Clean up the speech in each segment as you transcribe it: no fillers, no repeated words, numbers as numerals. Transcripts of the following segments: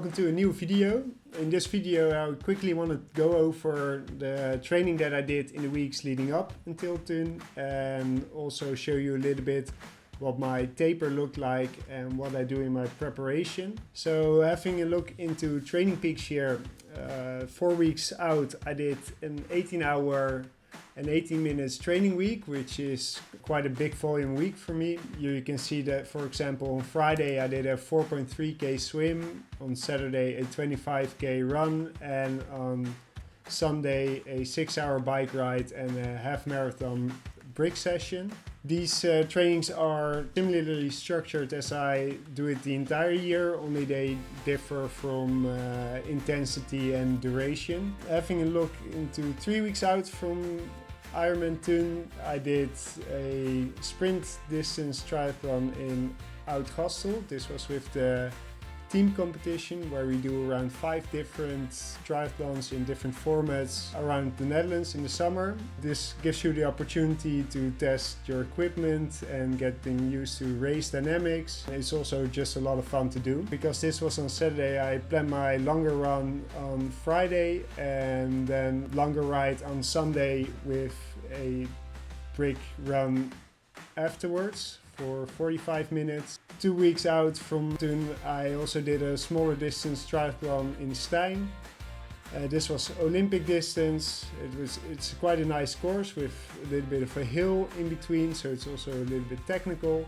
welcome to a new video. In this video I quickly want to go over the training that I did in the weeks leading up until Thun and also show you a little bit what my taper looked like and what I do in my preparation. So having a look into training peaks here, 4 weeks out I did an 18-hour and 18 minutes training week, which is quite a big volume week for me. You can see that, for example, on Friday I did a 4.3k swim, on Saturday a 25k run, and on Sunday a 6-hour bike ride and a half marathon brick session. These trainings are similarly structured as I do it the entire year, only they differ from intensity and duration. Having a look into 3 weeks out from Ironman Thun, I did a sprint distance triathlon in Oud-Gastel. This was with the team competition where we do around 5 different triathlons in different formats around the Netherlands in the summer. This gives you the opportunity to test your equipment and getting used to race dynamics. It's also just a lot of fun to do. Because this was on Saturday, I planned my longer run on Friday and then longer ride on Sunday with a brick run afterwards for 45 minutes. 2 weeks out from Thun, I also did a smaller distance triathlon in Stein. This was Olympic distance. It's quite a nice course with a little bit of a hill in between, so it's also a little bit technical.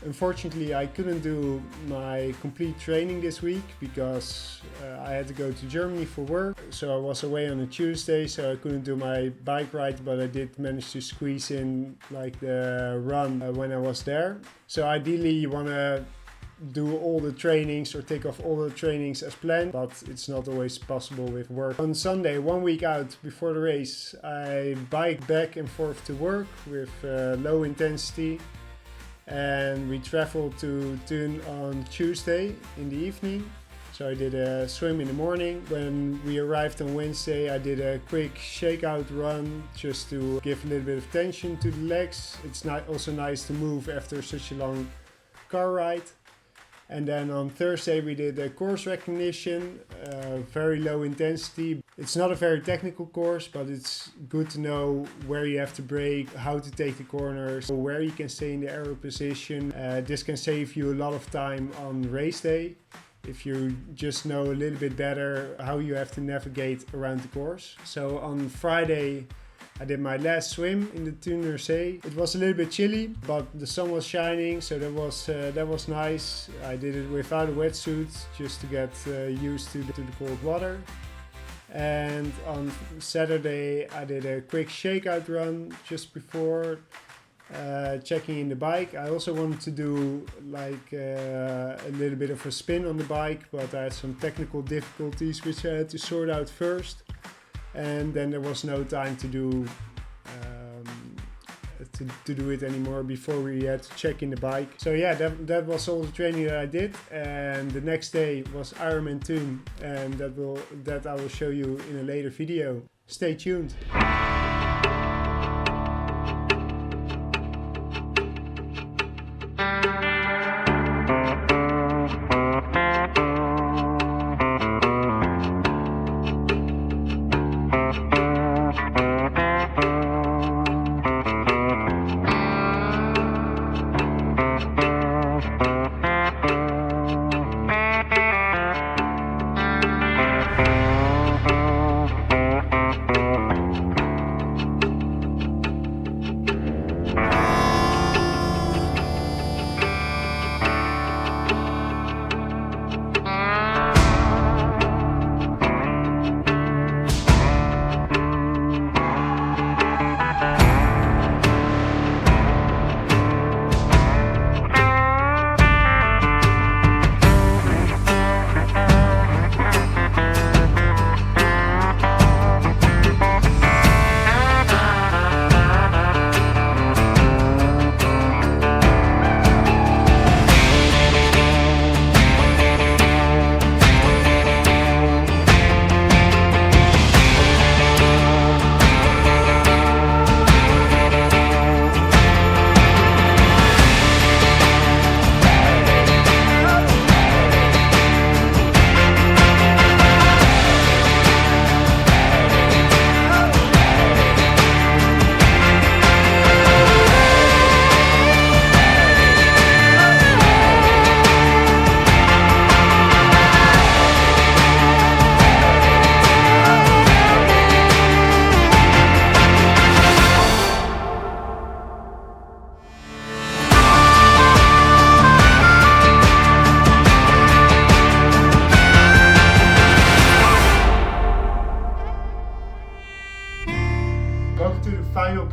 Unfortunately, I couldn't do my complete training this week because I had to go to Germany for work. So I was away on a Tuesday, so I couldn't do my bike ride, but I did manage to squeeze in like the run when I was there. So ideally you want to do all the trainings or take off all the trainings as planned, but it's not always possible with work. On Sunday, 1 week out before the race, I biked back and forth to work with low intensity. And we traveled to Thun on Tuesday in the evening. So I did a swim in the morning. When we arrived on Wednesday, I did a quick shakeout run just to give a little bit of tension to the legs. It's also nice to move after such a long car ride. And then on Thursday we did a course recognition, very low intensity. It's not a very technical course, but it's good to know where you have to brake, how to take the corners, where you can stay in the aero position. This can save you a lot of time on race day if you just know a little bit better how you have to navigate around the course. So on Friday I did my last swim in the Thuner See. It was a little bit chilly, but the sun was shining, so that was nice. I did it without a wetsuit just to get used to the cold water. And on Saturday I did a quick shakeout run just before checking in the bike. I also wanted to do like a little bit of a spin on the bike, but I had some technical difficulties which I had to sort out first. And then there was no time to do it anymore before we had to check in the bike. So yeah, that was all the training that I did. And the next day was Ironman Thun, and that I will show you in a later video. Stay tuned.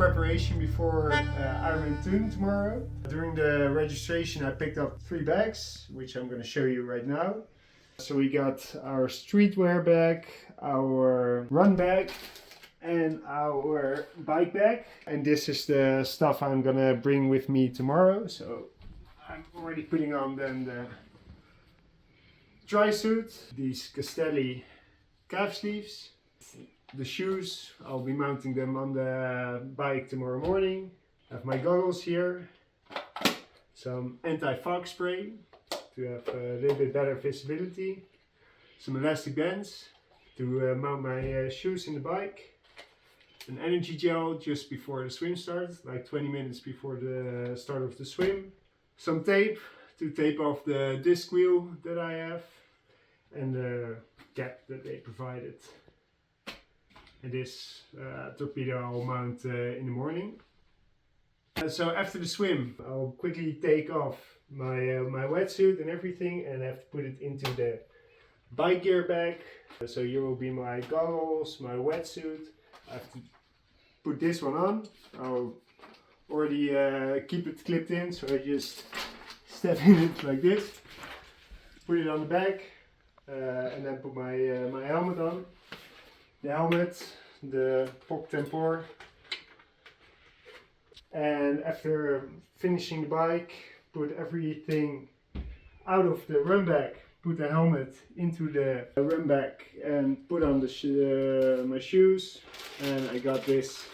preparation before Ironman Thun tomorrow. During the registration I picked up 3 bags, which I'm going to show you right now. So we got our streetwear bag, our run bag, and our bike bag. And this is the stuff I'm going to bring with me tomorrow. So I'm already putting on then the dry suit, these Castelli calf sleeves, the shoes. I'll be mounting them on the bike tomorrow morning. I have my goggles here, some anti-fog spray to have a little bit better visibility, some elastic bands to mount my shoes in the bike, an energy gel just before the swim starts, like 20 minutes before the start of the swim, some tape to tape off the disc wheel that I have, and the cap that they provided. And this torpedo I'll mount in the morning. So after the swim I'll quickly take off my wetsuit and everything, and I have to put it into the bike gear bag. So here will be my goggles, my wetsuit. I have to put this one on. I'll already keep it clipped in, so I just step in it like this, put it on the back, and then put my my helmet on. The helmet, the POC tempor, and after finishing the bike, put everything out of the run bag, put the helmet into the run bag, and put on the my shoes. And I got this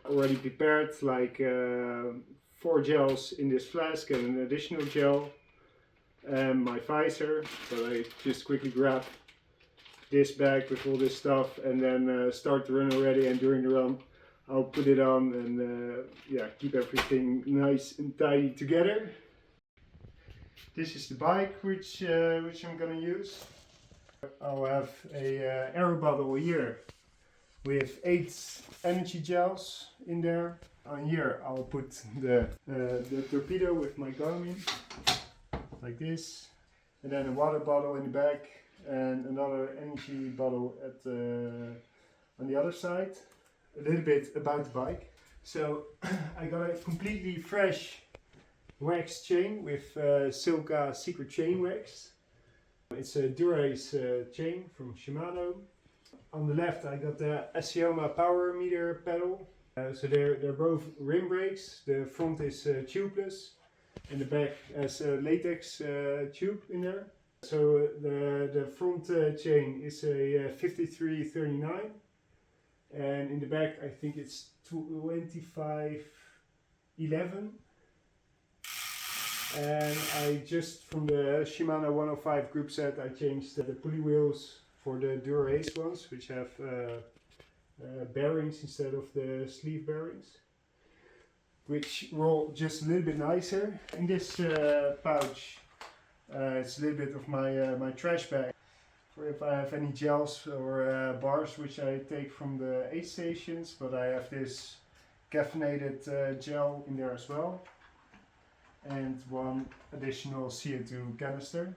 already prepared, like 4 gels in this flask and an additional gel, and my visor. So I just quickly grab this bag with all this stuff and then start the run already, and during the run I'll put it on and yeah, keep everything nice and tidy together. This is the bike which I'm gonna use. I'll have a aero bottle here with 8 energy gels in there. On here I'll put the torpedo with my Garmin, like this, and then a water bottle in the back, and another energy bottle at on the other side. A little bit about the bike. So I got a completely fresh wax chain with Silca Secret Chain Wax. It's a Durace chain from Shimano. On the left I got the Asioma Power Meter pedal. So they're both rim brakes. The front is tubeless and the back has a latex tube in there. So the front chain is a 5339, and in the back I think it's 2511. And I just, from the Shimano 105 group set, I changed the pulley wheels for the Durace ones, which have bearings instead of the sleeve bearings, which roll just a little bit nicer. In this pouch it's a little bit of my trash bag for if I have any gels or bars which I take from the aid stations, but I have this caffeinated gel in there as well, and 1 additional CO2 canister.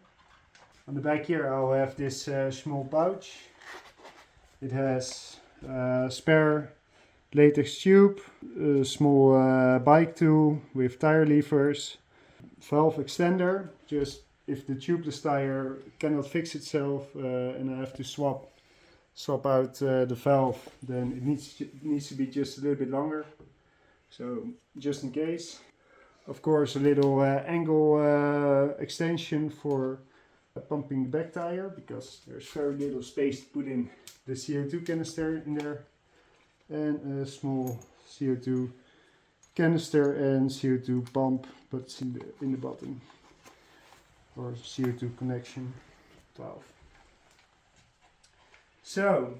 On the back here I'll have this small pouch. It has spare latex tube, a small bike tool with tire levers, valve extender, just if the tubeless tire cannot fix itself and I have to swap out the valve, then it needs to be just a little bit longer, so just in case. Of course, a little angle extension for pumping the back tire, because there's very little space to put in the CO2 canister in there, and a small CO2 canister and CO2 pump, but it's in the bottom, or CO2 connection valve. So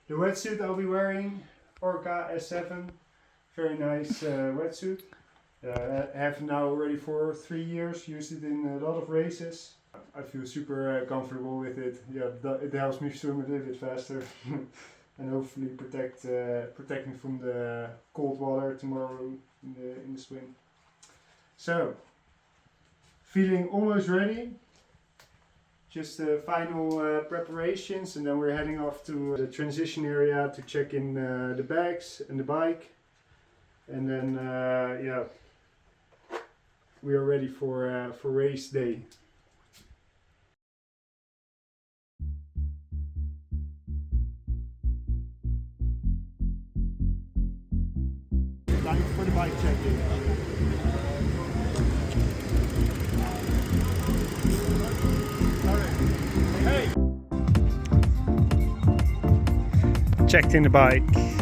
the wetsuit I'll be wearing, Orca S7, very nice wetsuit. I have now already for 3 years, used it in a lot of races. I feel super comfortable with it. Yeah, it helps me swim a little bit faster and hopefully protect me from the cold water tomorrow in the swim. So, feeling almost ready. Just the final preparations, and then we're heading off to the transition area to check in the bags and the bike. and then yeah, we are ready for race day. Time for the bike checking. Hey. Checked in the bike.